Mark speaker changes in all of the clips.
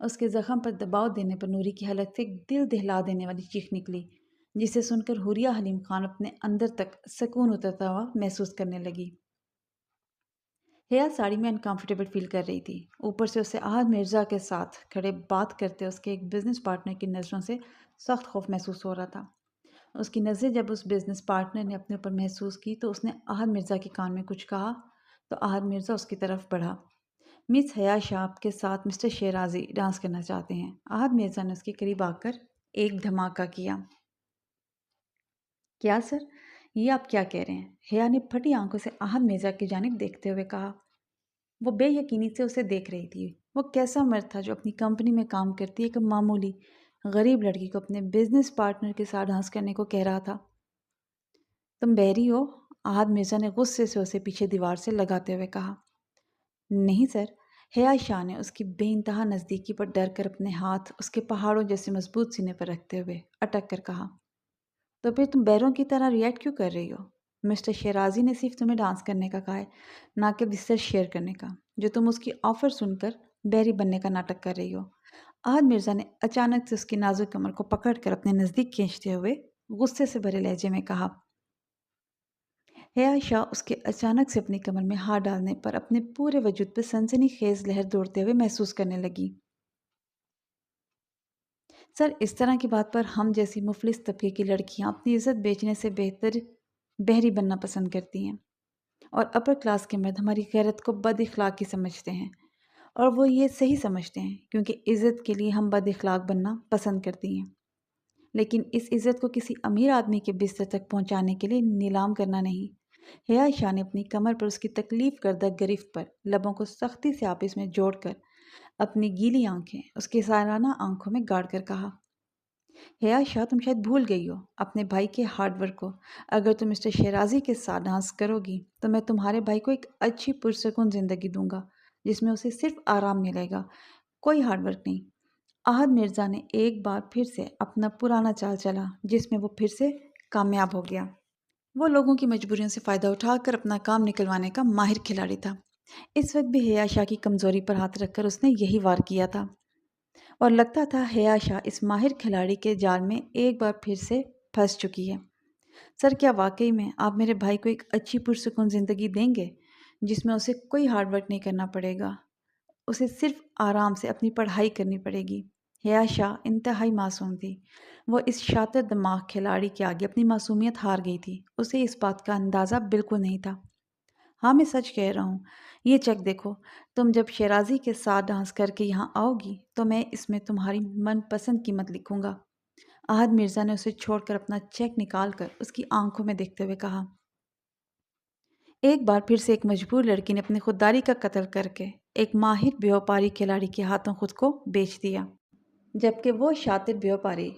Speaker 1: اس کے زخم پر دباؤ دینے پر نوری کی حلق سے ایک دل دہلا دینے والی چیخ نکلی، جسے سن کر حوریہ حلیم خان اپنے اندر تک سکون اترتا ہوا محسوس کرنے لگی۔ حیا ساڑی میں انکمفرٹیبل فیل کر رہی تھی، اوپر سے اسے احد مرزا کے ساتھ کھڑے بات کرتے اس کے ایک بزنس پارٹنر کی نظروں سے سخت خوف محسوس ہو رہا تھا۔ اس کی نظریں جب اس بزنس پارٹنر نے اپنے اوپر محسوس کی تو اس نے احد مرزا کے کان میں کچھ کہا تو احد مرزا اس کی طرف بڑھا۔ مس حیا شاہ آپ کے ساتھ مسٹر شیرازی ڈانس کرنا چاہتے ہیں۔ احد مرزا نے اس کے قریب آ کر ایک دھماکہ کیا۔ کیا سر؟ یہ آپ کیا کہہ رہے ہیں؟ حیا نے پھٹی آنکھوں سے احد مرزا کی جانب دیکھتے ہوئے کہا۔ وہ بے یقینی سے اسے دیکھ رہی تھی۔ وہ کیسا مرد تھا جو اپنی کمپنی میں کام کرتی ایک معمولی غریب لڑکی کو اپنے بزنس پارٹنر کے ساتھ ڈانس کرنے کو کہہ رہا تھا۔ تم بحری ہو؟ احد مرزا نے غصے سے اسے پیچھے دیوار سے لگاتے ہوئے کہا۔ نہیں سر۔ حیا شاہ نے اس کی بے انتہا نزدیکی پر ڈر کر اپنے ہاتھ اس کے پہاڑوں جیسے مضبوط سینے پر رکھتے ہوئے اٹک کر کہا۔ تو پھر تم بہروں کی طرح ریئیکٹ کیوں کر رہی ہو؟ مسٹر شیرازی نے صرف تمہیں ڈانس کرنے کا کہا ہے، نہ کہ بستر شیئر کرنے کا، جو تم اس کی آفر سن کر بحری بننے کا ناٹک کر رہی ہو۔ احد مرزا نے اچانک سے اس کی نازک کمر کو پکڑ کر اپنے نزدیک کھینچتے ہوئے غصے سے بھرے لہجے میں کہا۔ حیا شاہ اس کے اچانک سے اپنی کمر میں ہاتھ ڈالنے پر اپنے پورے وجود پہ سنسنی خیز لہر دوڑتے ہوئے محسوس کرنے لگی۔ سر، اس طرح کی بات پر ہم جیسی مفلس طبقے کی لڑکیاں اپنی عزت بیچنے سے بہتر بحری بننا پسند کرتی ہیں، اور اپر کلاس کے مرد ہماری غیرت کو بد اخلاقی سمجھتے ہیں، اور وہ یہ صحیح سمجھتے ہیں کیونکہ عزت کے لیے ہم بد اخلاق بننا پسند کرتی ہیں، لیکن اس عزت کو کسی امیر آدمی کے بستر تک پہنچانے کے لیے نیلام کرنا نہیں۔ حیا شاہ نے اپنی کمر پر اس کی تکلیف کردہ گرفت پر لبوں کو سختی سے آپس میں جوڑ کر اپنی گیلی آنکھیں اس کے سائرانہ آنکھوں میں گاڑ کر کہا۔ حیا شاہ، تم شاید بھول گئی ہو اپنے بھائی کے ہارڈ ورک کو۔ اگر تم مسٹر شیرازی کے ساتھ ڈانس کرو گی تو میں تمہارے بھائی کو ایک اچھی پرسکون زندگی دوں گا جس میں اسے صرف آرام ملے گا، کوئی ہارڈ ورک نہیں۔ احد مرزا نے ایک بار پھر سے اپنا پرانا چال چلا جس میں وہ پھر سے کامیاب ہو گیا۔ وہ لوگوں کی مجبوریوں سے فائدہ اٹھا کر اپنا کام نکلوانے کا ماہر کھلاڑی تھا۔ اس وقت بھی حیا شاہ کی کمزوری پر ہاتھ رکھ کر اس نے یہی وار کیا تھا، اور لگتا تھا حیا شاہ اس ماہر کھلاڑی کے جال میں ایک بار پھر سے پھنس چکی ہے۔ سر، کیا واقعی میں آپ میرے بھائی کو ایک اچھی پرسکون زندگی دیں گے جس میں اسے کوئی ہارڈ ورک نہیں کرنا پڑے گا، اسے صرف آرام سے اپنی پڑھائی کرنی پڑے گی؟ حیا شاہ انتہائی معصوم تھی۔ وہ اس شاطر دماغ کھلاڑی کے آگے اپنی معصومیت ہار گئی تھی۔ اسے اس بات کا اندازہ بالکل نہیں تھا۔ ہاں، میں سچ کہہ رہا ہوں، یہ چیک دیکھو۔ تم جب شیرازی کے ساتھ ڈانس کر کے یہاں آؤ گی تو میں اس میں تمہاری من پسند قیمت لکھوں گا۔ احد مرزا نے اسے چھوڑ کر اپنا چیک نکال کر اس کی آنکھوں میں دیکھتے ہوئے کہا۔ ایک بار پھر سے ایک مجبور لڑکی نے اپنی خودداری کا قتل کر کے ایک ماہر بیوپاری کھلاڑی کے ہاتھوں خود کو بیچ دیا، جبکہ وہ شاطر بیوپاری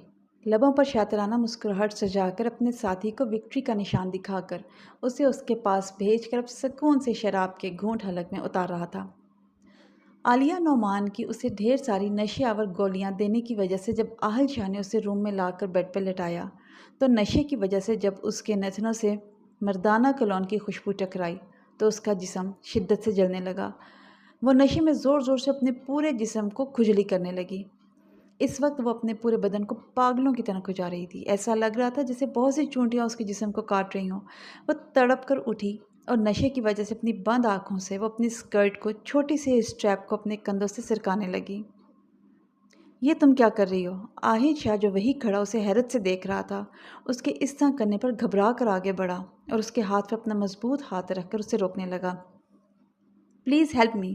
Speaker 1: لبوں پر شاطرانہ مسکراہٹ سجا کر اپنے ساتھی کو وکٹری کا نشان دکھا کر اسے اس کے پاس بھیج کر اب سکون سے شراب کے گھونٹ حلق میں اتار رہا تھا۔ عالیہ نعمان کی اسے ڈھیر ساری نشے آور گولیاں دینے کی وجہ سے جب احل شاہ نے اسے روم میں لا کر بیڈ پر لٹایا تو نشے کی وجہ سے جب اس کے نتنوں سے مردانہ کولون کی خوشبو ٹکرائی تو اس کا جسم شدت سے جلنے لگا۔ وہ نشے میں زور زور سے اپنے پورے جسم کو کھجلی کرنے لگی۔ اس وقت وہ اپنے پورے بدن کو پاگلوں کی طرح کھجا رہی تھی۔ ایسا لگ رہا تھا جیسے بہت سی چونٹیاں اس کے جسم کو کاٹ رہی ہوں۔ وہ تڑپ کر اٹھی اور نشے کی وجہ سے اپنی بند آنکھوں سے وہ اپنی اسکرٹ کو چھوٹی سی اسٹریپ کو اپنے کندھوں سے سرکانے لگی۔ یہ تم کیا کر رہی ہو؟ آہد شاہ جو وہی کھڑا اسے حیرت سے دیکھ رہا تھا، اس کے اس طرح کرنے پر گھبرا کر آگے بڑھا اور اس کے ہاتھ پر اپنا مضبوط ہاتھ رکھ کر اسے روکنے لگا۔ Please help me.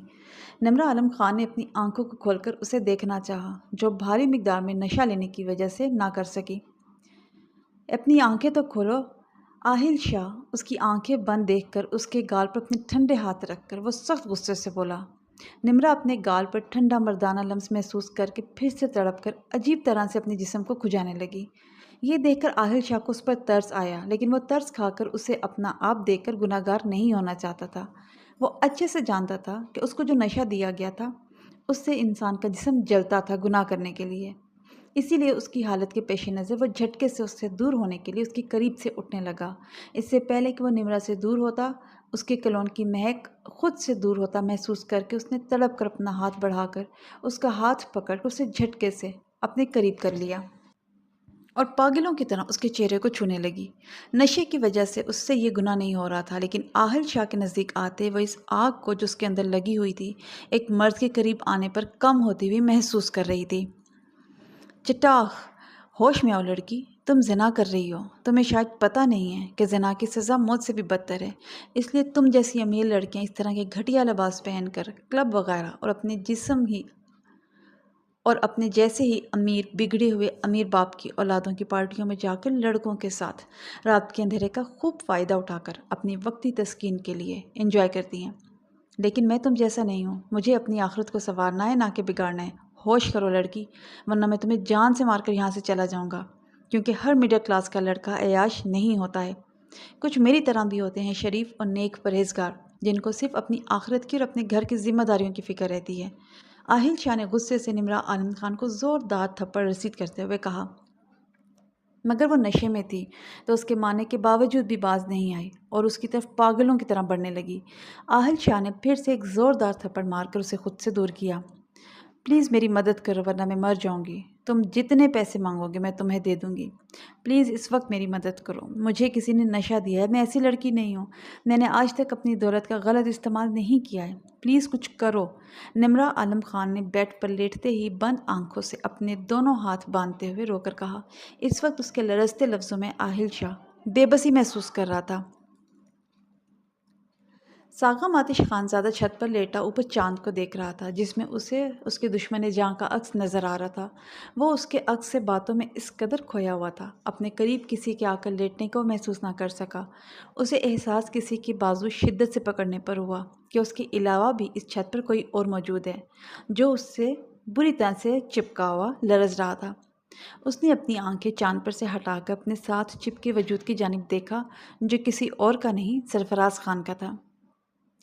Speaker 1: Nimra Alam Khan نے اپنی آنکھوں کو کھول کر اسے دیکھنا چاہا، جو بھاری مقدار میں نشہ لینے کی وجہ سے نہ کر سکی۔ اپنی آنکھیں تو کھولو۔ آہل شاہ اس کی آنکھیں بند دیکھ کر اس کے گال پر اپنے ٹھنڈے ہاتھ رکھ کر وہ سخت غصے سے بولا۔ نمرہ اپنے گال پر ٹھنڈا مردانہ لمس محسوس کر کے پھر سے تڑپ کر عجیب طرح سے اپنے جسم کو کھجانے لگی۔ یہ دیکھ کر آہل شاہ کو اس پر ترس آیا، لیکن وہ ترس کھا کر اسے اپنا آپ دیکھ کر گناہ گار نہیں ہونا چاہتا تھا۔ وہ اچھے سے جانتا تھا کہ اس کو جو نشہ دیا گیا تھا اس سے انسان کا جسم جلتا تھا گناہ کرنے کے لیے، اسی لیے اس کی حالت کے پیش نظر وہ جھٹکے سے اس سے دور ہونے کے لیے اس کے قریب سے اٹھنے لگا۔ اس سے پہلے کہ وہ نمرہ سے دور ہوتا، اس کے کلون کی مہک خود سے دور ہوتا محسوس کر کے اس نے تڑپ کر اپنا ہاتھ بڑھا کر اس کا ہاتھ پکڑ کر اسے جھٹکے سے اپنے قریب کر لیا اور پاگلوں کی طرح اس کے چہرے کو چھونے لگی۔ نشے کی وجہ سے اس سے یہ گناہ نہیں ہو رہا تھا، لیکن آہل شاہ کے نزدیک آتے وہ اس آگ کو جو اس کے اندر لگی ہوئی تھی ایک مرد کے قریب آنے پر کم ہوتی ہوئی محسوس کر رہی تھی۔ چٹاخ! ہوش میں آؤ لڑکی، تم زنا کر رہی ہو۔ تمہیں شاید پتہ نہیں ہے کہ زنا کی سزا موت سے بھی بدتر ہے، اس لیے تم جیسی امیر لڑکیاں اس طرح کے گھٹیا لباس پہن کر کلب وغیرہ اور اپنے جیسے ہی امیر بگڑے ہوئے امیر باپ کی اولادوں کی پارٹیوں میں جا کر لڑکوں کے ساتھ رات کے اندھیرے کا خوب فائدہ اٹھا کر اپنی وقتی تسکین کے لیے انجوائے کرتی ہیں، لیکن میں تم جیسا نہیں ہوں۔ مجھے اپنی آخرت کو سنوارنا ہے، نہ کہ بگاڑنا ہے۔ ہوش کرو لڑکی، ورنہ میں تمہیں جان سے مار کر یہاں سے چلا جاؤں گا، کیونکہ ہر میڈل کلاس کا لڑکا عیاش نہیں ہوتا ہے۔ کچھ میری طرح بھی ہوتے ہیں، شریف اور نیک پرہیزگار، جن کو صرف اپنی آخرت کی اور اپنے گھر کی ذمہ داریوں کی فکر رہتی ہے۔ آہل شاہ نے غصے سے نمرا عالم خان کو زوردار تھپڑ رسید کرتے ہوئے کہا، مگر وہ نشے میں تھی تو اس کے ماننے کے باوجود بھی باز نہیں آئی اور اس کی طرف پاگلوں کی طرح بڑھنے لگی۔ آہل شاہ نے پھر سے ایک زوردار تھپڑ مار کر اسے خود سے دور کیا۔ پلیز میری مدد کرو ورنہ میں مر جاؤں گی۔ تم جتنے پیسے مانگو گے میں تمہیں دے دوں گی۔ پلیز اس وقت میری مدد کرو۔ مجھے کسی نے نشہ دیا ہے، میں ایسی لڑکی نہیں ہوں۔ میں نے آج تک اپنی دولت کا غلط استعمال نہیں کیا ہے۔ پلیز کچھ کرو۔ نمرا عالم خان نے بیڈ پر لیٹتے ہی بند آنکھوں سے اپنے دونوں ہاتھ باندھتے ہوئے رو کر کہا۔ اس وقت اس کے لرزتے لفظوں میں آہل شاہ بے بسی محسوس کر رہا تھا۔ ساغم آتش خانزادہ چھت پر لیٹا اوپر چاند کو دیکھ رہا تھا، جس میں اسے اس کے دشمن جاں کا عکس نظر آ رہا تھا۔ وہ اس کے عکس سے باتوں میں اس قدر کھویا ہوا تھا، اپنے قریب کسی کے آ کر لیٹنے کو محسوس نہ کر سکا۔ اسے احساس کسی کی بازو شدت سے پکڑنے پر ہوا کہ اس کے علاوہ بھی اس چھت پر کوئی اور موجود ہے، جو اس سے بری طرح سے چپکا ہوا لرز رہا تھا۔ اس نے اپنی آنکھیں چاند پر سے ہٹا کر اپنے ساتھ چپکے وجود کی جانب دیکھا، جو کسی اور کا نہیں سرفراز خان کا تھا۔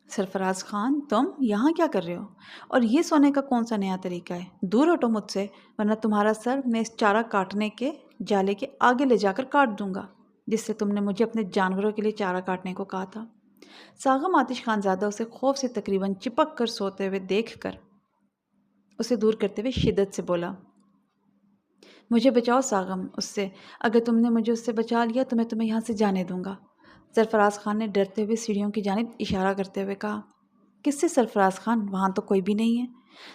Speaker 1: سرفراز خان، تم یہاں کیا کر رہے ہو؟ اور یہ سونے کا کون سا نیا طریقہ ہے؟ دور ہٹو مجھ سے، ورنہ تمہارا سر میں اس چارہ کاٹنے کے جالے کے آگے لے جا کر کاٹ دوں گا، جس سے تم نے مجھے اپنے جانوروں کے لیے چارہ کاٹنے کو کہا تھا۔ ساغم آتش خانزادہ اسے خوف سے تقریباً چپک کر سوتے ہوئے دیکھ کر اسے دور کرتے ہوئے شدت سے بولا، مجھے بچاؤ ساغم اس سے۔ اگر تم نے مجھے اس سے بچا لیا تو میں تمہیں یہاں سے جانے دوں گا۔ سرفراز خان نے ڈرتے ہوئے سیڑھیوں کی جانب اشارہ کرتے ہوئے کہا۔ کس سے سرفراز خان؟ وہاں تو کوئی بھی نہیں ہے۔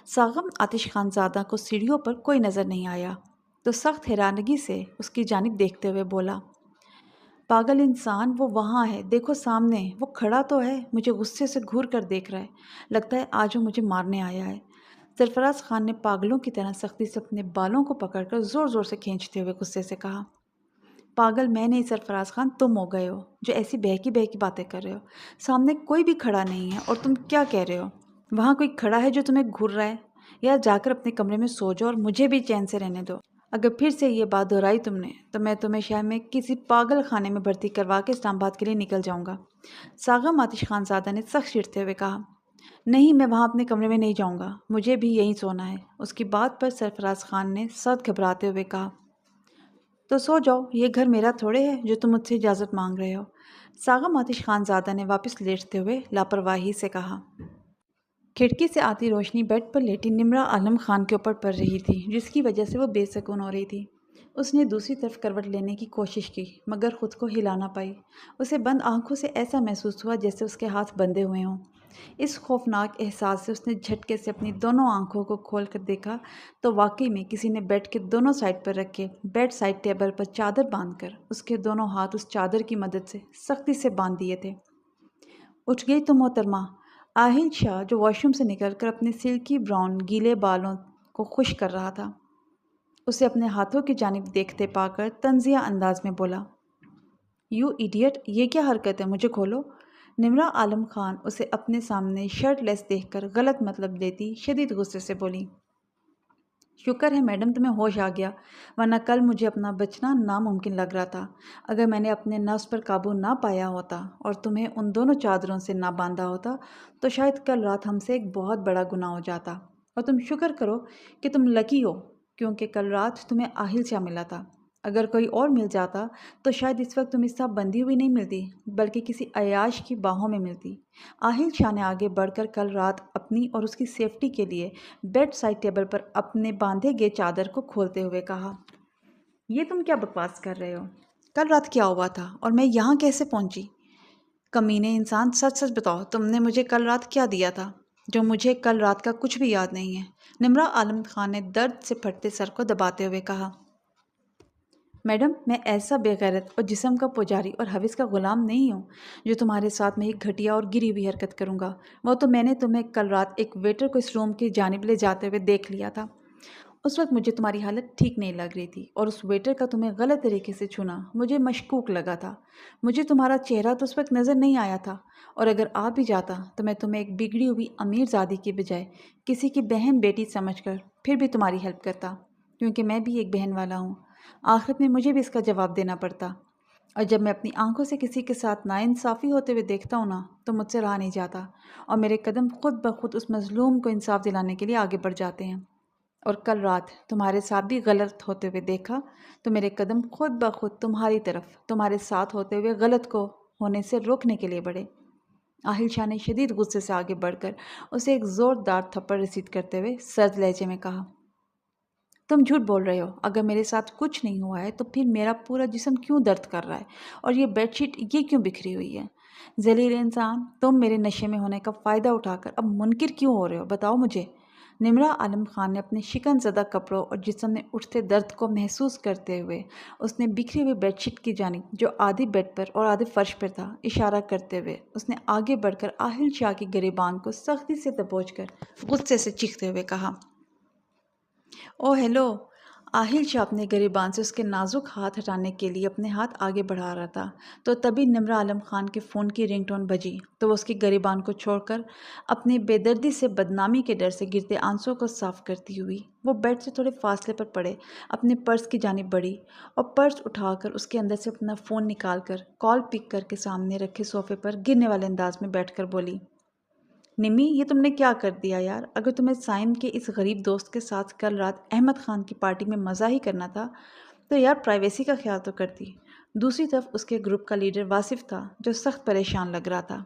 Speaker 1: ساغم آتش خانزادہ کو سیڑھیوں پر کوئی نظر نہیں آیا تو سخت حیرانگی سے اس کی جانب دیکھتے ہوئے بولا، پاگل انسان، وہ وہاں ہے، دیکھو سامنے، وہ کھڑا تو ہے، مجھے غصے سے گھور کر دیکھ رہا ہے، لگتا ہے آج وہ مجھے مارنے آیا ہے۔ سرفراز خان نے پاگلوں کی طرح سختی سے اپنے بالوں کو پکڑ کر زور زور سے کھینچتے ہوئے غصے سے کہا، پاگل میں نہیں سرفراز خان، تم ہو گئے ہو جو ایسی بہکی بہکی باتیں کر رہے ہو۔ سامنے کوئی بھی کھڑا نہیں ہے اور تم کیا کہہ رہے ہو؟ وہاں کوئی کھڑا ہے جو تمہیں گھور رہا ہے؟ یا جا کر اپنے کمرے میں سو جاؤ اور مجھے بھی چین سے رہنے دو۔ اگر پھر سے یہ بات دہرائی تم نے تو میں تمہیں شہر میں کسی پاگل خانے میں بھرتی کروا کے اسلام آباد کے لیے نکل جاؤں گا۔ ساغم آتش خانزادہ نے سخت چڑھتے ہوئے کہا، نہیں، میں وہاں اپنے کمرے میں نہیں جاؤں گا، مجھے بھی یہیں سونا ہے۔ اس کی بات پر سرفراز خان نے سخت گھبراتے ہوئے کہا، تو سو جاؤ، یہ گھر میرا تھوڑے ہے جو تم مجھ سے اجازت مانگ رہے ہو۔ ساغم آتش خانزادہ نے واپس لیٹتے ہوئے لاپرواہی سے کہا۔ کھڑکی سے آتی روشنی بیڈ پر لیٹی نمرا عالم خان کے اوپر پڑ رہی تھی، جس کی وجہ سے وہ بے سکون ہو رہی تھی۔ اس نے دوسری طرف کروٹ لینے کی کوشش کی مگر خود کو ہلا نہ پائی۔ اسے بند آنکھوں سے ایسا محسوس ہوا جیسے اس کے ہاتھ بندھے ہوئے ہوں۔ اس خوفناک احساس سے اس نے جھٹکے سے اپنی دونوں آنکھوں کو کھول کر دیکھا تو واقعی میں کسی نے بیڈ کے دونوں سائڈ پر رکھے بیڈ سائڈ ٹیبل پر چادر باندھ کر اس کے دونوں ہاتھ اس چادر کی مدد سے سختی سے باندھ دیے تھے۔ اٹھ گئی تو محترمہ؟ آہل شاہ جو واش روم سے نکل کر اپنے سلکی براؤن گیلے بالوں کو خشک کر رہا تھا، اسے اپنے ہاتھوں کی جانب دیکھتے پا کر طنزیہ انداز میں بولا، یو ایڈیٹ، یہ کیا حرکت ہے، مجھے کھولو۔ نمرا عالم خان اسے اپنے سامنے شرٹ لیس دیکھ کر غلط مطلب لیتی شدید غصے سے بولی، شکر ہے میڈم تمہیں ہوش آ گیا، ورنہ کل مجھے اپنا بچنا ناممکن لگ رہا تھا۔ اگر میں نے اپنے نفس پر قابو نہ پایا ہوتا اور تمہیں ان دونوں چادروں سے نہ باندھا ہوتا تو شاید کل رات ہم سے ایک بہت بڑا گناہ ہو جاتا، اور تم شکر کرو کہ تم لکی ہو کیونکہ کل رات تمہیں آہل شاہ ملا تھا۔ اگر کوئی اور مل جاتا تو شاید اس وقت تم اس طرح بندھی ہوئی نہیں ملتی بلکہ کسی عیاش کی باہوں میں ملتی۔ آہل شاہ نے آگے بڑھ کر کل رات اپنی اور اس کی سیفٹی کے لیے بیڈ سائڈ ٹیبل پر اپنے باندھے گئے چادر کو کھولتے ہوئے کہا، یہ تم کیا بکواس کر رہے ہو؟ کل رات کیا ہوا تھا اور میں یہاں کیسے پہنچی؟ کمینے انسان، سچ سچ بتاؤ، تم نے مجھے کل رات کیا دیا تھا؟ جو مجھے کل رات کا کچھ بھی یاد نہیں ہے، نمرہ عالم خان نے درد سے پھٹتے سر کو دباتے ہوئے کہا۔ میڈم، میں ایسا بے غیرت اور جسم کا پجاری اور حوث کا غلام نہیں ہوں جو تمہارے ساتھ میں ایک گھٹیا اور گری ہوئی حرکت کروں گا۔ وہ تو میں نے تمہیں کل رات ایک ویٹر کو اس روم کی جانب لے جاتے ہوئے دیکھ لیا تھا۔ اس وقت مجھے تمہاری حالت ٹھیک نہیں لگ رہی تھی اور اس ویٹر کا تمہیں غلط طریقے سے چھونا مجھے مشکوک لگا تھا۔ مجھے تمہارا چہرہ تو اس وقت نظر نہیں آیا تھا، اور اگر آ بھی جاتا تو میں تمہیں ایک بگڑی ہوئی امیر زادی کے بجائے کسی کی بہن بیٹی سمجھ کر پھر بھی تمہاری ہیلپ کرتا، کیونکہ میں بھی ایک بہن والا ہوں۔ آخر میں مجھے بھی اس کا جواب دینا پڑتا، اور جب میں اپنی آنکھوں سے کسی کے ساتھ ناانصافی ہوتے ہوئے دیکھتا ہوں نا تو مجھ سے رہا نہیں جاتا، اور میرے قدم خود بخود اس مظلوم کو انصاف دلانے کے لیے آگے بڑھ جاتے ہیں۔ اور کل رات تمہارے ساتھ بھی غلط ہوتے ہوئے دیکھا تو میرے قدم خود بخود تمہاری طرف تمہارے ساتھ ہوتے ہوئے غلط کو ہونے سے روکنے کے لیے بڑھے۔ آہل شاہ نے شدید غصے سے آگے بڑھ کر اسے ایک زوردار تھپڑ رسید کرتے ہوئے سرد لہجے میں کہا، تم جھوٹ بول رہے ہو۔ اگر میرے ساتھ کچھ نہیں ہوا ہے تو پھر میرا پورا جسم کیوں درد کر رہا ہے اور یہ بیڈ شیٹ یہ کیوں بکھری ہوئی ہے؟ ذلیل انسان، تم میرے نشے میں ہونے کا فائدہ اٹھا کر اب منکر کیوں ہو رہے ہو؟ بتاؤ مجھے۔ نمرہ عالم خان نے اپنے شکن زدہ کپڑوں اور جسم میں اٹھتے درد کو محسوس کرتے ہوئے اس نے بکھری ہوئی بیڈ شیٹ کی جانب جو آدھی بیڈ پر اور آدھے فرش پر تھا اشارہ کرتے ہوئے اس نے آگے بڑھ کر آہل شاہ کی گریبان کو سختی سے دبوچ کر غصے سے چیختے ہوئے کہا، او ہیلو۔ آہل شاہ اپنے گریبان سے اس کے نازک ہاتھ ہٹانے کے لیے اپنے ہاتھ آگے بڑھا رہا تھا تو تبھی نمرہ عالم خان کے فون کی رنگ ٹون بجی تو وہ اس کی گریبان کو چھوڑ کر اپنی بے دردی سے بدنامی کے ڈر سے گرتے آنسوں کو صاف کرتی ہوئی وہ بیڈ سے تھوڑے فاصلے پر پڑے اپنے پرس کی جانب بڑھی اور پرس اٹھا کر اس کے اندر سے اپنا فون نکال کر کال پک کر کے سامنے رکھے صوفے پر گرنے والے انداز میں بیٹھ کر بولی، نمی، یہ تم نے کیا کر دیا یار؟ اگر تمہیں سائم کے اس غریب دوست کے ساتھ کل رات احمد خان کی پارٹی میں مزہ ہی کرنا تھا تو یار پرائیویسی کا خیال تو کرتی۔ دوسری طرف اس کے گروپ کا لیڈر واصف تھا جو سخت پریشان لگ رہا تھا۔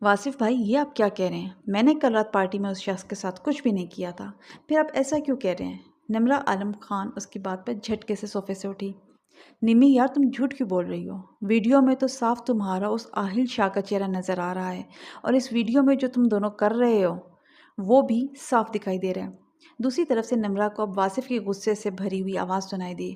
Speaker 1: واصف بھائی، یہ آپ کیا کہہ رہے ہیں؟ میں نے کل رات پارٹی میں اس شخص کے ساتھ کچھ بھی نہیں کیا تھا، پھر آپ ایسا کیوں کہہ رہے ہیں؟ نمرہ عالم خان اس کی بات پر جھٹکے سے صوفے سے اٹھی۔ نمی یار، تم جھوٹ کیوں بول رہی ہو؟ ویڈیو میں تو صاف تمہارا اس آہل شاہ کا چہرہ نظر آ رہا ہے، اور اس ویڈیو میں جو تم دونوں کر رہے ہو وہ بھی صاف دکھائی دے رہا ہے۔ دوسری طرف سے نمرہ کو اب واصف کی غصے سے بھری ہوئی آواز سنائی دی،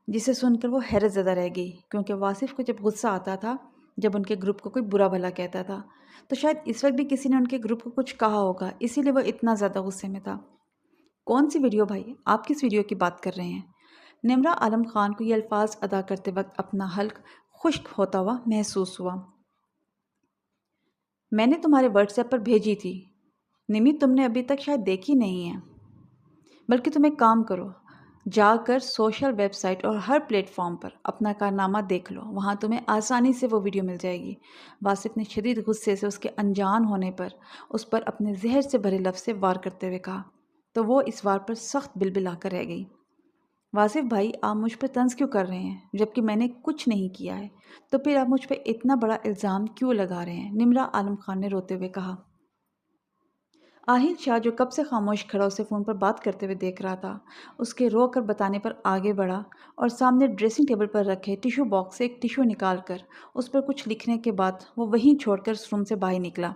Speaker 1: جسے سن کر وہ حیرت زدہ رہ گئی، کیونکہ واصف کو جب غصہ آتا تھا جب ان کے گروپ کو کوئی برا بھلا کہتا تھا تو شاید اس وقت بھی کسی نے ان کے گروپ کو کچھ کہا ہوگا، اسی لیے وہ اتنا زیادہ غصے میں تھا۔ کون سی ویڈیو بھائی؟ آپ کس ویڈیو کی بات کر رہے ہیں؟ نمرہ عالم خان کو یہ الفاظ ادا کرتے وقت اپنا حلق خشک ہوتا ہوا محسوس ہوا۔ میں نے تمہارے واٹس ایپ پر بھیجی تھی نمی، تم نے ابھی تک شاید دیکھی نہیں ہے، بلکہ تم ایک کام کرو، جا کر سوشل ویب سائٹ اور ہر پلیٹ فارم پر اپنا کارنامہ دیکھ لو، وہاں تمہیں آسانی سے وہ ویڈیو مل جائے گی۔ واصف نے شدید غصے سے اس کے انجان ہونے پر اس پر اپنے زہر سے بھرے لفظ سے وار کرتے ہوئے کہا تو وہ اس وار پر سخت بلبلا کر رہ گئی۔ واصف بھائی، آپ مجھ پہ طنز کیوں کر رہے ہیں جبکہ میں نے کچھ نہیں کیا ہے؟ تو پھر آپ مجھ پہ اتنا بڑا الزام کیوں لگا رہے ہیں؟ نمرہ عالم خان نے روتے ہوئے کہا۔ آہل شاہ جو کب سے خاموش کھڑا اسے فون پر بات کرتے ہوئے دیکھ رہا تھا اس کے رو کر بتانے پر آگے بڑھا اور سامنے ڈریسنگ ٹیبل پر رکھے ٹیشو باکس سے ایک ٹیشو نکال کر اس پر کچھ لکھنے کے بعد وہ وہیں چھوڑ کر اس روم سے باہر نکلا۔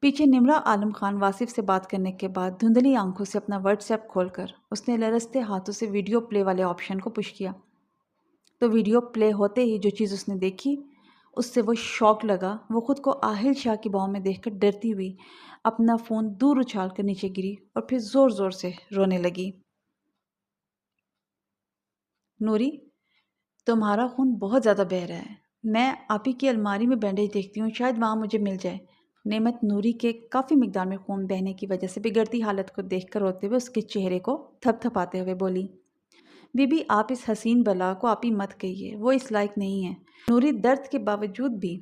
Speaker 1: پیچھے نمرہ عالم خان واصف سے بات کرنے کے بعد دھندلی آنکھوں سے اپنا واٹس ایپ کھول کر اس نے لرزتے ہاتھوں سے ویڈیو پلے والے آپشن کو پش کیا تو ویڈیو پلے ہوتے ہی جو چیز اس نے دیکھی اس سے وہ شوق لگا، وہ خود کو آہل شاہ کی باہوں میں دیکھ کر ڈرتی ہوئی اپنا فون دور اچھال کر نیچے گری اور پھر زور زور سے رونے لگی۔ نوری، تمہارا خون بہت زیادہ بہہ رہا ہے، میں آپ ہی کی الماری میں بینڈیج دیکھتی ہوں، شاید وہاں مجھے مل جائے۔ نعمت نوری کے کافی مقدار میں خون بہنے کی وجہ سے بگڑتی حالت کو دیکھ کر روتے ہوئے اس کے چہرے کو تھپ تھپاتے ہوئے بولی، بی بی آپ اس حسین بلا کو آپ ہی مت کہیے، وہ اس لائق نہیں ہے۔ نوری درد کے باوجود بھی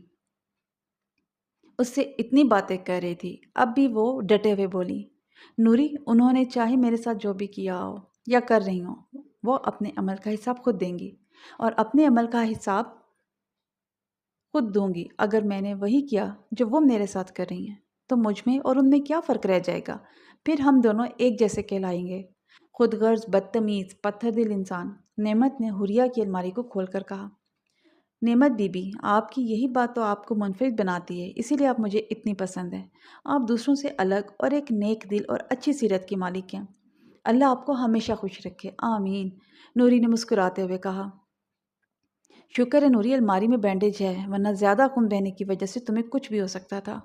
Speaker 1: اس سے اتنی باتیں کر رہی تھی، اب بھی وہ ڈٹے ہوئے بولی، نوری، انہوں نے چاہے میرے ساتھ جو بھی کیا ہو یا کر رہی ہوں، وہ اپنے عمل کا حساب خود دیں گی اور اپنے عمل کا حساب خود دوں گی۔ اگر میں نے وہی کیا جو وہ میرے ساتھ کر رہی ہیں تو مجھ میں اور ان میں کیا فرق رہ جائے گا؟ پھر ہم دونوں ایک جیسے کہلائیں گے۔ خود غرض، بدتمیز، پتھر دل انسان، نعمت نے حوریہ کی الماری کو کھول کر کہا۔ نعمت بی بی، آپ کی یہی بات تو آپ کو منفرد بناتی ہے، اسی لیے آپ مجھے اتنی پسند ہیں۔ آپ دوسروں سے الگ اور ایک نیک دل اور اچھی سیرت کی مالک ہیں۔ اللہ آپ کو ہمیشہ خوش رکھے، آمین، نوری نے مسکراتے ہوئے کہا۔ شکر ہے نوری، الماری میں بینڈیج ہے، ورنہ زیادہ خون بہنے کی وجہ سے تمہیں کچھ بھی ہو سکتا تھا۔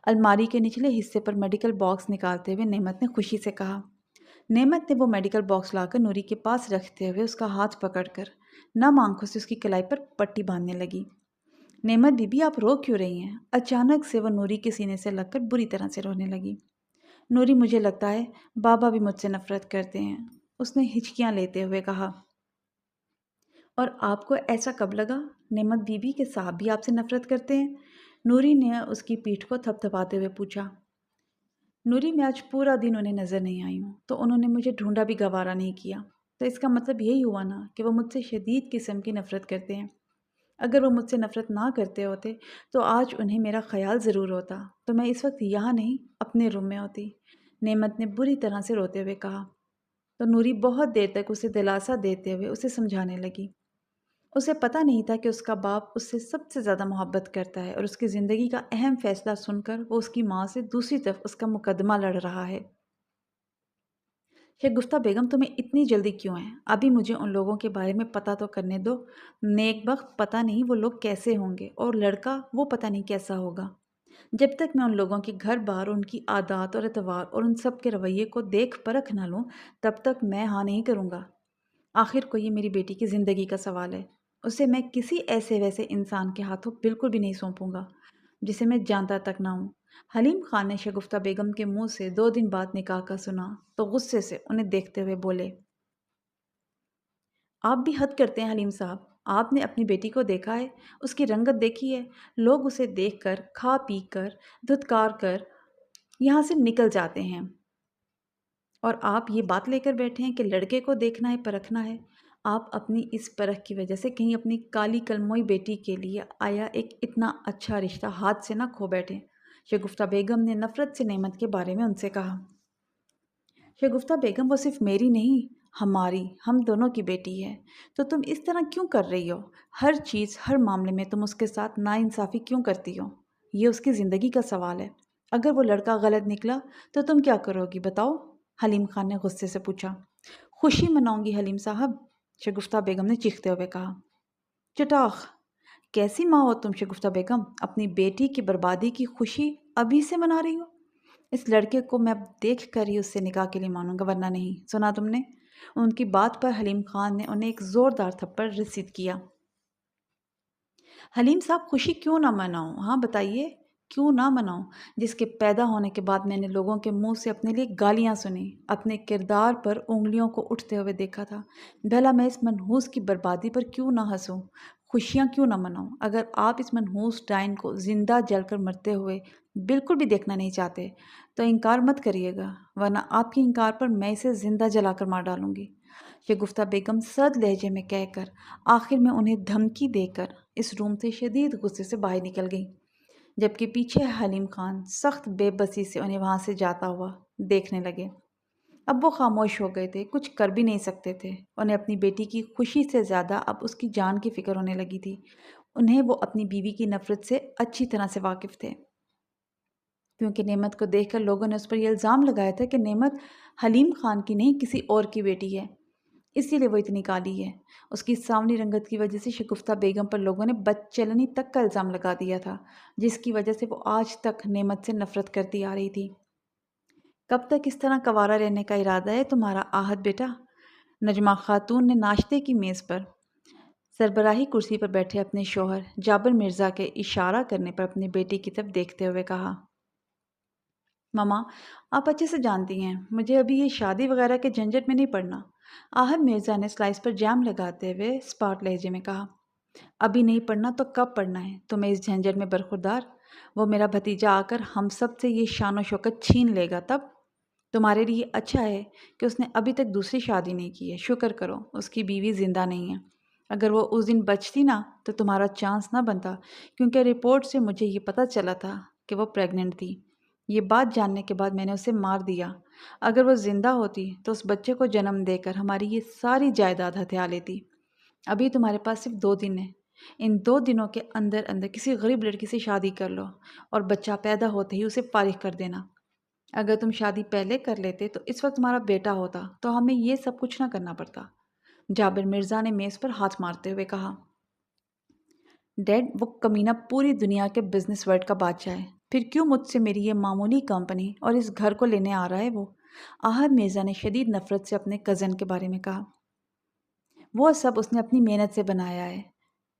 Speaker 1: الماری کے نچلے حصے پر میڈیکل باکس نکالتے ہوئے نعمت نے خوشی سے کہا۔ نعمت نے وہ میڈیکل باکس لا کر نوری کے پاس رکھتے ہوئے اس کا ہاتھ پکڑ کر نم آنکھوں سے اس کی کلائی پر پٹی باندھنے لگی۔ نعمت بی بی، آپ رو کیوں رہی ہیں؟ اچانک سے وہ نوری کے سینے سے لگ کر بری طرح سے رونے لگی۔ نوری، مجھے لگتا ہے بابا بھی مجھ سے نفرت کرتے ہیں، اس نے ہچکیاں لیتے ہوئے کہا۔ اور آپ کو ایسا کب لگا نعمت بی بی کہ صاحب بھی آپ سے نفرت کرتے ہیں؟ نوری نے اس کی پیٹھ کو تھپ تھپاتے ہوئے پوچھا۔ نوری، میں آج پورا دن انہیں نظر نہیں آئی ہوں تو انہوں نے مجھے ڈھونڈا بھی گوارا نہیں کیا، تو اس کا مطلب یہی ہوا نا کہ وہ مجھ سے شدید قسم کی نفرت کرتے ہیں۔ اگر وہ مجھ سے نفرت نہ کرتے ہوتے تو آج انہیں میرا خیال ضرور ہوتا، تو میں اس وقت یہاں نہیں اپنے روم میں ہوتی، نعمت نے بری طرح سے روتے ہوئے کہا۔ تو نوری بہت دیر تک اسے دلاسا دیتے ہوئے اسے سمجھانے لگی۔ اسے پتہ نہیں تھا کہ اس کا باپ اس سے سب سے زیادہ محبت کرتا ہے اور اس کی زندگی کا اہم فیصلہ سن کر وہ اس کی ماں سے دوسری طرف اس کا مقدمہ لڑ رہا ہے۔ شگفتہ بیگم، تمہیں اتنی جلدی کیوں ہے؟ ابھی مجھے ان لوگوں کے بارے میں پتہ تو کرنے دو۔ نیک بخت پتہ نہیں وہ لوگ کیسے ہوں گے، اور لڑکا وہ پتہ نہیں کیسا ہوگا۔ جب تک میں ان لوگوں کے گھر بار، ان کی عادات اور اعتبار اور ان سب کے رویے کو دیکھ پرکھ نہ لوں، تب تک میں ہاں نہیں کروں گا۔ آخر کو یہ میری بیٹی کی زندگی کا سوال ہے، اسے میں کسی ایسے ویسے انسان کے ہاتھوں بالکل بھی نہیں سونپوں گا جسے میں جانتا تک نہ ہوں۔ حلیم خان نے شگفتہ بیگم کے منہ سے 2 دن بعد نکاح کا سنا تو غصے سے انہیں دیکھتے ہوئے بولے۔ آپ بھی حد کرتے ہیں حلیم صاحب، آپ نے اپنی بیٹی کو دیکھا ہے، اس کی رنگت دیکھی ہے؟ لوگ اسے دیکھ کر، کھا پی کر، دھتکار کر یہاں سے نکل جاتے ہیں، اور آپ یہ بات لے کر بیٹھے ہیں کہ لڑکے کو دیکھنا ہے، پرکھنا ہے۔ آپ اپنی اس پرکھ کی وجہ سے کہیں اپنی کالی کلموئی بیٹی کے لیے آیا ایک اتنا اچھا رشتہ ہاتھ سے نہ کھو بیٹھیں۔ شگفتہ بیگم نے نفرت سے نعمت کے بارے میں ان سے کہا۔ شگفتہ بیگم، وہ صرف میری نہیں، ہماری، ہم دونوں کی بیٹی ہے، تو تم اس طرح کیوں کر رہی ہو؟ ہر چیز، ہر معاملے میں تم اس کے ساتھ ناانصافی کیوں کرتی ہو؟ یہ اس کی زندگی کا سوال ہے۔ اگر وہ لڑکا غلط نکلا تو تم کیا کرو گی بتاؤ؟ حلیم خان نے غصے سے پوچھا۔ خوشی مناؤں گی حلیم صاحب، شگفتہ بیگم نے چیختے ہوئے کہا۔ چٹاخ! کیسی ماں ہو تم شگفتہ بیگم؟ اپنی بیٹی کی بربادی کی خوشی ابھی سے منا رہی ہو؟ اس لڑکے کو میں اب دیکھ کر ہی اس سے نکاح کے لیے مانوں گا، ورنہ نہیں۔ سنا تم نے؟ ان کی بات پر حلیم خان نے انہیں ایک زوردار تھپڑ رسید کیا۔ حلیم صاحب، خوشی کیوں نہ مناؤں؟ ہاں بتائیے، کیوں نہ مناؤں؟ جس کے پیدا ہونے کے بعد میں نے لوگوں کے منہ سے اپنے لیے گالیاں سنی، اپنے کردار پر انگلیوں کو اٹھتے ہوئے دیکھا تھا، بھلا میں اس منحوس کی بربادی پر کیوں نہ ہنسوں؟ خوشیاں کیوں نہ مناؤں؟ اگر آپ اس منحوس ڈائن کو زندہ جل کر مرتے ہوئے بالکل بھی دیکھنا نہیں چاہتے تو انکار مت کریے گا، ورنہ آپ کے انکار پر میں اسے زندہ جلا کر مار ڈالوں گی، شگفتہ بیگم سرد لہجے میں کہہ کر آخر میں انہیں دھمکی دے کر اس روم سے شدید غصے سے باہر نکل گئی، جبکہ پیچھے حلیم خان سخت بے بسی سے انہیں وہاں سے جاتا ہوا دیکھنے لگے۔ اب وہ خاموش ہو گئے تھے، کچھ کر بھی نہیں سکتے تھے۔ انہیں اپنی بیٹی کی خوشی سے زیادہ اب اس کی جان کی فکر ہونے لگی تھی۔ انہیں وہ اپنی بیوی کی نفرت سے اچھی طرح سے واقف تھے، کیونکہ نعمت کو دیکھ کر لوگوں نے اس پر یہ الزام لگایا تھا کہ نعمت حلیم خان کی نہیں کسی اور کی بیٹی ہے، اسی لیے وہ اتنی کالی ہے۔ اس کی سانولی رنگت کی وجہ سے شگفتہ بیگم پر لوگوں نے بدچلنی تک کا الزام لگا دیا تھا، جس کی وجہ سے وہ آج تک نعمت سے نفرت کرتی آ رہی تھی۔ کب تک اس طرح کنوارا رہنے کا ارادہ ہے تمہارا آہت بیٹا؟ نجمہ خاتون نے ناشتے کی میز پر سربراہی کرسی پر بیٹھے اپنے شوہر جابر مرزا کے اشارہ کرنے پر اپنی بیٹی کی طرف دیکھتے ہوئے کہا۔ ماما، آپ اچھے سے جانتی ہیں مجھے ابھی یہ شادی وغیرہ کے جھنجٹ میں نہیں پڑنا، آہد مرزا نے سلائس پر جام لگاتے ہوئے اسپاٹ لہجے میں کہا۔ ابھی نہیں پڑھنا تو کب پڑھنا ہے تمہیں اس جھنجٹ میں برخوردار؟ وہ میرا بھتیجا آ کر ہم سب سے یہ شان و شوکت چھین لے گا، تب تمہارے لیے اچھا ہے کہ اس نے ابھی تک دوسری شادی نہیں کی ہے، شکر کرو اس کی بیوی زندہ نہیں ہے۔ اگر وہ اس دن بچتی نا تو تمہارا چانس نہ بنتا، کیونکہ رپورٹ سے مجھے یہ پتہ چلا تھا کہ وہ پریگننٹ تھی۔ یہ بات جاننے کے بعد میں نے اسے مار دیا۔ اگر وہ زندہ ہوتی تو اس بچے کو جنم دے کر ہماری یہ ساری جائیداد ہتھیا لیتی۔ ابھی تمہارے پاس صرف 2 دن ہیں، ان 2 دنوں کے اندر اندر کسی غریب لڑکی سے شادی کر لو اور بچہ پیدا ہوتے ہی اسے فارغ کر دینا۔ اگر تم شادی پہلے کر لیتے تو اس وقت تمہارا بیٹا ہوتا تو ہمیں یہ سب کچھ نہ کرنا پڑتا۔ جابر مرزا نے میز پر ہاتھ مارتے ہوئے کہا، ڈیڈ وہ کمینہ پوری دنیا کے بزنس ورلڈ کا بادشاہ ہے، پھر کیوں مجھ سے میری یہ معمولی کمپنی اور اس گھر کو لینے آ رہا ہے وہ؟ احد مرزا نے شدید نفرت سے اپنے کزن کے بارے میں کہا، وہ سب اس نے اپنی محنت سے بنایا ہے۔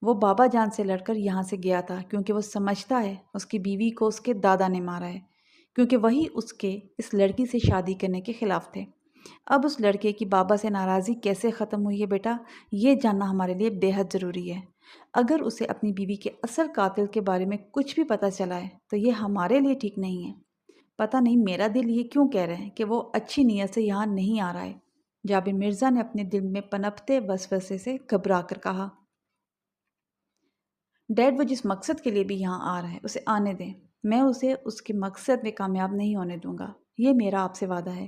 Speaker 1: وہ بابا جان سے لڑ کر یہاں سے گیا تھا کیونکہ وہ سمجھتا ہے اس کی بیوی کو اس کے دادا نے مارا ہے، کیونکہ وہی اس لڑکی سے شادی کرنے کے خلاف تھے۔ اب اس لڑکے کی بابا سے ناراضی کیسے ختم ہوئی ہے بیٹا، یہ جاننا ہمارے لیے بے حد ضروری ہے۔ اگر اسے اپنی بیوی کے اصل قاتل کے بارے میں کچھ بھی پتہ چلا ہے تو یہ ہمارے لیے ٹھیک نہیں ہے۔ پتہ نہیں میرا دل یہ کیوں کہہ رہا ہے کہ وہ اچھی نیت سے یہاں نہیں آ رہا ہے۔ جابر مرزا نے اپنے دل میں پنپتے وسوسے سے گھبرا کر کہا، ڈیڈ وہ جس مقصد کے لیے بھی یہاں آ رہا ہے اسے آنے دیں، میں اسے اس کے مقصد میں کامیاب نہیں ہونے دوں گا، یہ میرا آپ سے وعدہ ہے۔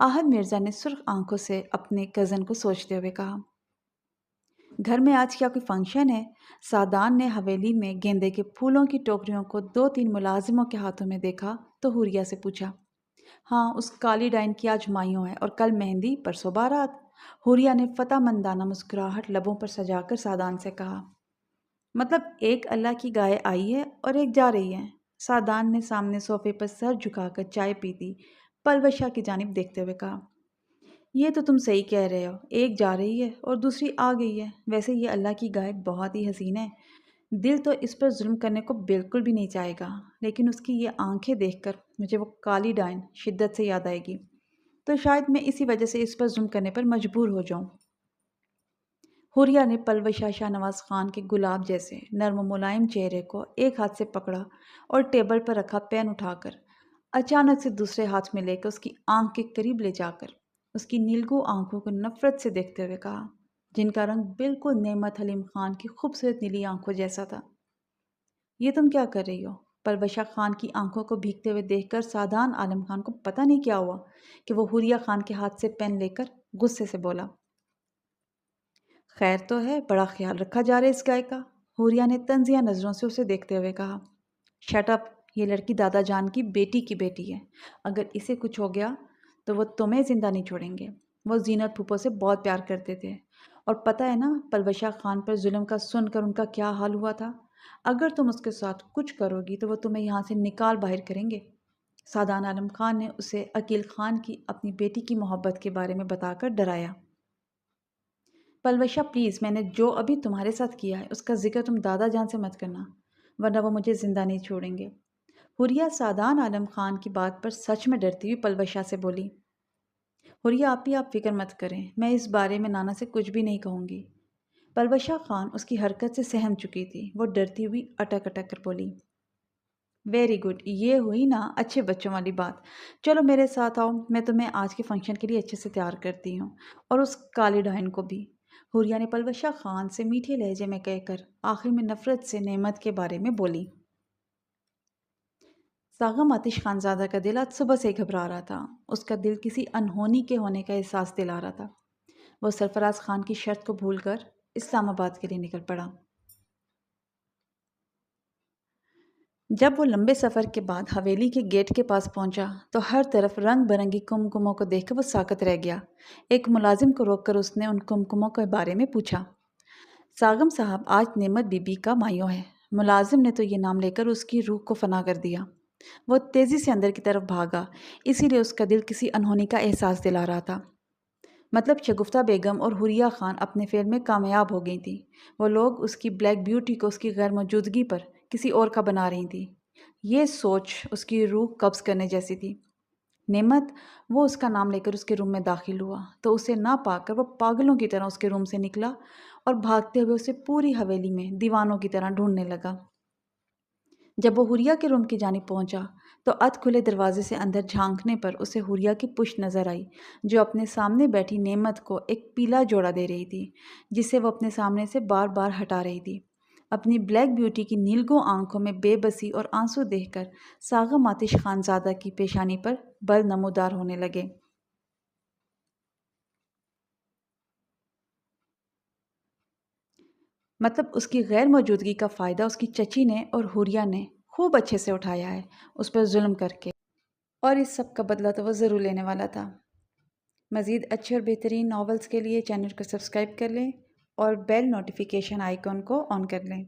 Speaker 1: احد مرزا نے سرخ آنکھوں سے اپنے کزن کو سوچتے ہوئے کہا، گھر میں آج کیا کوئی فنکشن ہے؟ سعدان نے حویلی میں گیندے کے پھولوں کی ٹوکریوں کو 2-3 ملازموں کے ہاتھوں میں دیکھا تو حوریہ سے پوچھا، ہاں اس کالی ڈائن کی آج مائیوں ہے اور کل مہندی، پرسوں بارات۔ حوریہ نے فتح مندانہ مسکراہٹ لبوں پر سجا کر سعدان سے کہا، مطلب ایک اللہ کی گائے آئی ہے اور ایک جا رہی ہے؟ سعدان نے سامنے صوفے پر سر جھکا کر چائے پیتی پلوشا کی جانب دیکھتے ہوئے کہا، یہ تو تم صحیح کہہ رہے ہو، ایک جا رہی ہے اور دوسری آ گئی ہے۔ ویسے یہ اللہ کی گائے بہت ہی حسین ہے، دل تو اس پر ظلم کرنے کو بالکل بھی نہیں چاہے گا، لیکن اس کی یہ آنکھیں دیکھ کر مجھے وہ کالی ڈائن شدت سے یاد آئے گی، تو شاید میں اسی وجہ سے اس پر ظلم کرنے پر مجبور ہو جاؤں۔ حوریہ نے پلوشا شاہ نواز خان کے گلاب جیسے نرم و ملائم چہرے کو ایک ہاتھ سے پکڑا اور ٹیبل پر رکھا پین اٹھا کر اچانک سے دوسرے ہاتھ میں لے کر اس کی آنکھ کے قریب لے جا کر اس کی نیلگو آنکھوں کو نفرت سے دیکھتے ہوئے کہا، جن کا رنگ بالکل نعمت حلیم خان کی خوبصورت نیلی آنکھوں جیسا تھا، یہ تم کیا کر رہی ہو؟ پلوشا خان کی آنکھوں کو بھیگتے ہوئے دیکھ کر سعدان عالم خان کو پتہ نہیں کیا ہوا کہ وہ حوریہ خان کے ہاتھ سے پین لے کر غصے سے بولا، خیر تو ہے، بڑا خیال رکھا جا رہا ہے اس گائے کا۔ حوریہ نے طنزیہ نظروں سے اسے دیکھتے ہوئے کہا، شٹ اپ، یہ لڑکی دادا جان کی بیٹی ہے، اگر اسے کچھ ہو گیا تو وہ تمہیں زندہ نہیں چھوڑیں گے۔ وہ زینت پھوپھو سے بہت پیار کرتے تھے، اور پتہ ہے نا پلوشا خان پر ظلم کا سن کر ان کا کیا حال ہوا تھا؟ اگر تم اس کے ساتھ کچھ کرو گی تو وہ تمہیں یہاں سے نکال باہر کریں گے۔ سعدان عالم خان نے اسے عقیل خان کی اپنی بیٹی کی محبت کے بارے میں بتا کر ڈرایا۔ پلوشا پلیز، میں نے جو ابھی تمہارے ساتھ کیا ہے اس کا ذکر تم دادا جان سے مت کرنا، ورنہ وہ مجھے زندہ نہیں چھوڑیں گے۔ حوریہ سعدان عالم خان کی بات پر سچ میں ڈرتی ہوئی پلوشا سے بولی، حوریہ آپ فکر مت کریں، میں اس بارے میں نانا سے کچھ بھی نہیں کہوں گی۔ پلوشا خان اس کی حرکت سے سہم چکی تھی، وہ ڈرتی ہوئی اٹک اٹک کر بولی، ویری گڈ، یہ ہوئی نا اچھے بچوں والی بات، چلو میرے ساتھ آؤ، میں تمہیں آج کے فنکشن کے لیے اچھے سے تیار کرتی ہوں، اور اس کالی ڈائن کو بھی۔ حوریہ نے پلوشا خان سے میٹھے لہجے میں کہہ کر آخر میں نفرت سے نعمت کے بارے میں بولی۔ ساغم آتش خانزادہ کا دل آج صبح سے ہی گھبرا رہا تھا، اس کا دل کسی انہونی کے ہونے کا احساس دلا رہا تھا۔ وہ سرفراز خان کی شرط کو بھول کر اسلام آباد کے لیے نکل پڑا۔ جب وہ لمبے سفر کے بعد حویلی کے گیٹ کے پاس پہنچا تو ہر طرف رنگ برنگی کمکموں کو دیکھ کر وہ ساکت رہ گیا۔ ایک ملازم کو روک کر اس نے ان کمکموں کے بارے میں پوچھا، ساغم صاحب، آج نعمت بی بی کا مائیو ہے۔ ملازم نے تو یہ نام لے کر اس کی روح کو فنا کر دیا۔ وہ تیزی سے اندر کی طرف بھاگا، اسی لیے اس کا دل کسی انہونی کا احساس دلا رہا تھا۔ مطلب شگفتہ بیگم اور حوریہ خان اپنے فعل میں کامیاب ہو گئی تھیں، وہ لوگ اس کی بلیک بیوٹی کو اس کی غیر موجودگی پر کسی اور کا بنا رہی تھیں۔ یہ سوچ اس کی روح قبض کرنے جیسی تھی۔ نعمت، وہ اس کا نام لے کر اس کے روم میں داخل ہوا تو اسے نہ پا کر وہ پاگلوں کی طرح اس کے روم سے نکلا اور بھاگتے ہوئے اسے پوری حویلی میں دیوانوں کی طرح ڈھونڈنے لگا۔ جب وہ حوریہ کے روم کی جانب پہنچا تو ادھ کھلے دروازے سے اندر جھانکنے پر اسے حوریہ کی پشت نظر آئی، جو اپنے سامنے بیٹھی نعمت کو ایک پیلا جوڑا دے رہی تھی، جسے وہ اپنے سامنے سے بار بار ہٹا رہی تھی۔ اپنی بلیک بیوٹی کی نیلگوں آنکھوں میں بے بسی اور آنسو دیکھ کر ساغم آتش خانزادہ کی پیشانی پر بل نمودار ہونے لگے۔ مطلب اس کی غیر موجودگی کا فائدہ اس کی چچی نے اور حوریہ نے خوب اچھے سے اٹھایا ہے، اس پر ظلم کر کے، اور اس سب کا بدلہ تو وہ ضرور لینے والا تھا۔ مزید اچھے اور بہترین ناولز کے لیے چینل کو سبسکرائب کر لیں اور بیل نوٹیفیکیشن آئیکن کو آن کر لیں۔